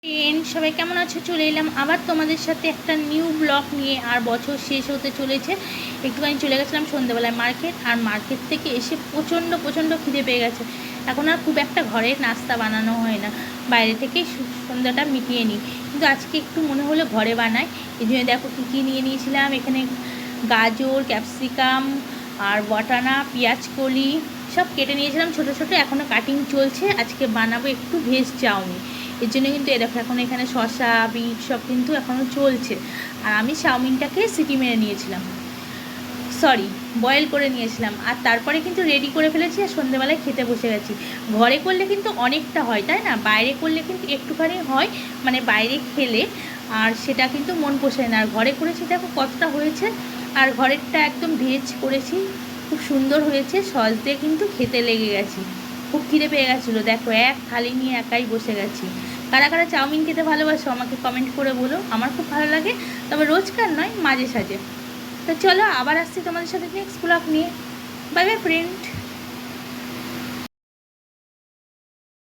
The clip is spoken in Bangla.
সবাই কেমন আছো? চলে এলাম আবার তোমাদের সাথে একটা নিউ ব্লগ নিয়ে। আর বছর শেষ হতে চলেছে, একটুখানি চলে গেছিলাম সন্ধ্যেবেলায় মার্কেট। আর মার্কেট থেকে এসে প্রচণ্ড খিদে পেয়ে গেছে। এখন আর খুব একটা ঘরের নাস্তা বানানো হয় না, বাইরে থেকেই সন্ধ্যাটা মিটিয়ে নিই। কিন্তু আজকে একটু মনে হলো ঘরে বানাই। এই জন্য দেখো কী কী নিয়ে নিয়েছিলাম। এখানে গাজর, ক্যাপসিকাম আর বটানা, পেঁয়াজ কলি সব কেটে নিয়েছিলাম ছোটো ছোটো, এখনও কাটিং চলছে। আজকে বানাবো একটু ভেজ চাউমিন। এর জন্য কিন্তু দেখো এখন এখানে শসা, বিট সব কিন্তু এখনও চলছে। আর আমি চাউমিনটাকে সিটি মেরে নিয়েছিলাম, বয়েল করে নিয়েছিলাম। আর তারপরে কিন্তু রেডি করে ফেলেছি আর সন্ধ্যেবেলায় খেতে বসে গেছি। ঘরে করলে কিন্তু অনেকটা হয়, তাই না? বাইরে করলে কিন্তু একটুখানি হয়, মানে বাইরে খেলে আর সেটা কিন্তু মন পোষায় না। আর ঘরে করেছি দেখো কতটা হয়েছে। আর ঘরেরটা একদম ভেজ করেছি, খুব সুন্দর হয়েছে। সস দিয়ে কিন্তু খেতে লেগে গেছি, খুব খিদে পেয়ে গেছিলো। দেখো এক থালি নিয়ে একাই বসে গেছি। কারা কারা চাউমিন খেতে ভালোবাসো আমাকে কমেন্ট করে বলো। আমার খুব ভালো লাগে, তবে রোজকার নয়, মাঝে সাঝে। তো চলো আবার আসছি তোমাদের সাথে নেক্সট ব্লগ নিয়ে। Bye bye friend.